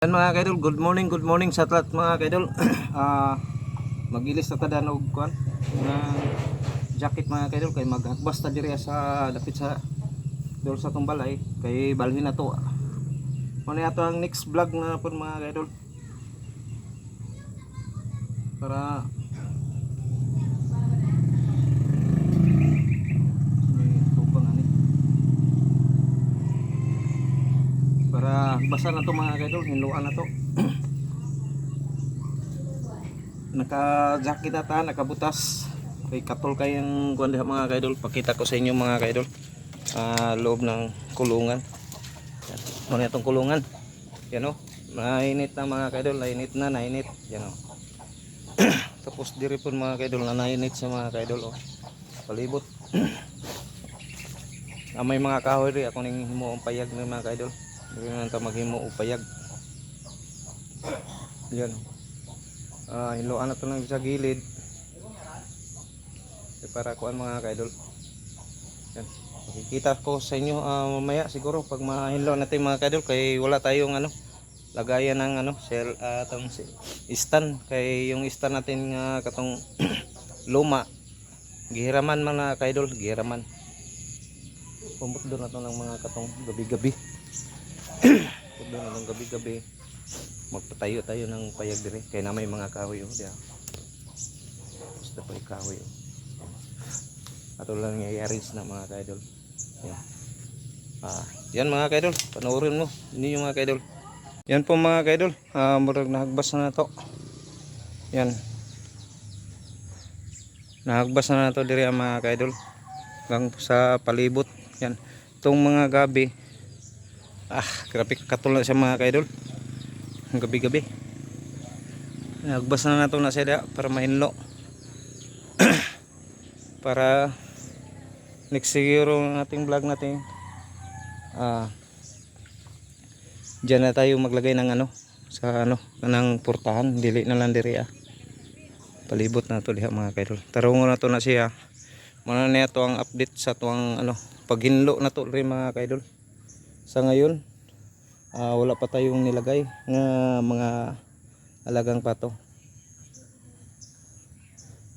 Yan mga kaidol, good morning sa lahat mga kaidol. Magilis na tada og kuan na jacket mga kaidol kay maghagbas ta diri sa dapit sa dol sa tumbalay kay balhin na to. Ano ato ang next vlog na pud mga kaidol. Para basa na to mga kaidol, hinluan na to. Naka-jacket na ta, nakabutas. Kay katol kayang kuan diha mga kaidol. Pakita ko sa inyo mga kaidol. Loob ng kulungan. Yan. Ano itong kulungan? Yan o. Nainit na mga kaidol, nainit. Yan o. Tapos diri po mga kaidol na nainit sa mga kaidol o. Palibot. May mga kahoy rin ako ning himo ang payag ng mga kaidol. Dili na ta maghimo og payag. Yan. Hinluan na to ng sa gilid. Para kuan mga kaidol. Yan. Makikita ko sa inyo mamaya siguro pag mahinlo natin mga kaidol kay wala tayong lagayan ng atong stand kay yung stand natin nga katong luma gihiraman mga kaidol, gihiraman. Pumbot doon na to ng mga katong gabi-gabi. Doon na ng gabi-gabi magpatayo tayo ng payag dire kay na may mga kahoy diya. Basta pa kahoy ato lang i-arrange na mga kaidol. Yan. Yan mga kaidol, panoorin mo ninyo mga kaidol. Yan po mga kaidol, murag nahagbas na to. Yan. Nahagbas na to dire mga kaidol. Hanggang sa palibot. Yan. Itong mga gabi grabe katulad sa mga kaidol. Gabi-gabi. Nahagbas na nato na siya para mahinlo. Para next siguro ng ating vlog natin dyan na tayo maglagay ng sa ng portahan, dili na lang diri palibot na to diha mga kaidol. Tarungo na to na siya. Muna na to ang update sa tuang paghinlo na to rin mga kaidol. Sa ngayon wala pa tayong nilagay nga mga alagang pato.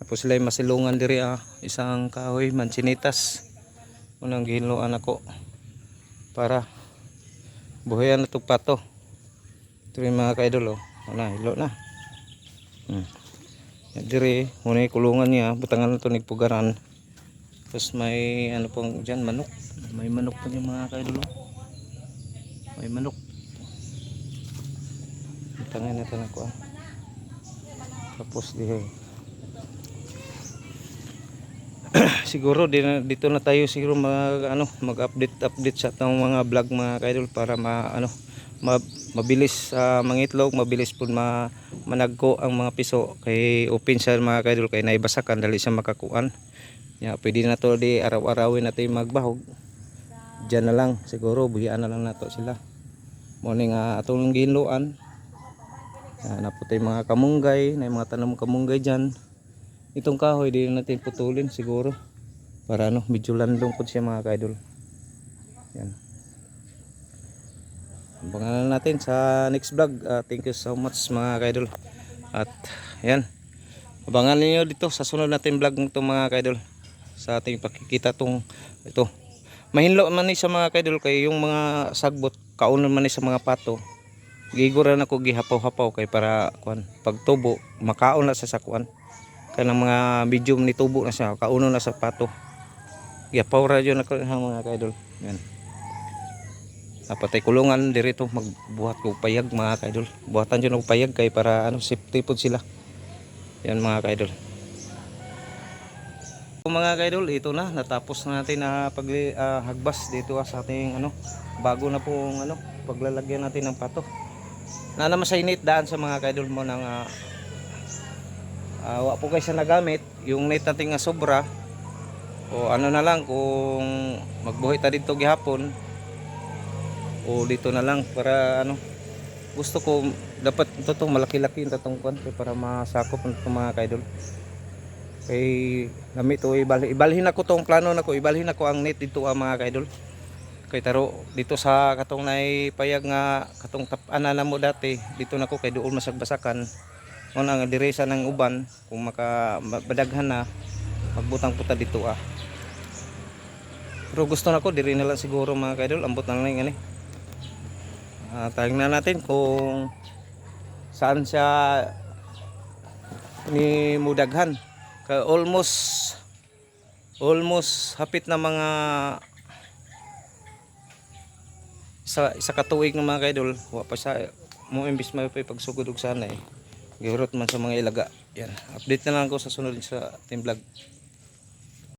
Tapos sila masilungan diri isang kahoy mansinitas unang gihinloan ako para buhayan na itong pato. Ito rin mga kaidol hilo na. Diri muna kulungan niya, butangan na ito nagpugaran. Tapos may pong dyan manok, may manok pa yung mga kaidol may manok. Butangan na ito na ko tapos siguro dito na tayo siguro mag-update sa itong mga vlog mga kaidol para mabilis mangitlog, mabilis po managko ang mga piso kay open siya mga kaidol kay naibasakan dali siya makakuan. Pwede na to di araw-arawin natin magbahog. Diyan na lang siguro buyaan na lang nato sila. Morning atong ginluan. Naputay mga kamunggay, na mga tanong kamunggay diyan. Itong kahoy di natin putulin siguro para medyo landong po siya mga kaidol. Yan. Abangan natin sa next vlog. Thank you so much mga kaidol. At yan. Abangan niyo dito sa sunod natin vlog nito mga kaidol. Sa ating pakikita ito. Mahinlo man ni sa mga kaidol kay yung mga sagbot kaunon man ni sa mga pato. Giguran ako gihapaw-hapaw kay para pagtubo makaon na sa sakuan. Kanang mga medium ni tubo na siya kauno na sa pato. Gihapaw ra jud ako mga kaidol. Yan. Patay kulungan dirito magbuhat ko payag mga kaidol. Buhatan jud og payag kay para safety pod sila. Yan mga kaidol. Mga kaidol, ito na natapos na natin na paghagbas dito sa ating bago na pong paglalagyan natin ng pato. Na naman sa init daan sa mga kaidol mo ng wa po guys na nagamit yung net natin nga sobra o na lang kung magbuhay ta dito gihapon o dito na lang para gusto ko dapat ito malaki-laki yung tatong kwan para masakop ng mga kaidol. Kay gamit ibalhin ako tong plano nako, ibalhin ako ang net dito mga kaidol. Kay taro dito sa katong nay payag nga katong tap-ana na mo dati dito nako kay duol masagbasakan. Mo nga diresa ng uban kung badaghan na magbutang puta dito ah. Pero gusto nako diri na lang siguro mga kaidol, ambot na lang ani. Tingnan natin kung saan siya ni mudaghan. Kay almost hapit na mga isa katuig ng mga kaidol, wa pa sa mo imbis may pagsugod og sana eh. Gihurot man sa mga ilaga. Yan, update na lang ako sa sunod sa team vlog.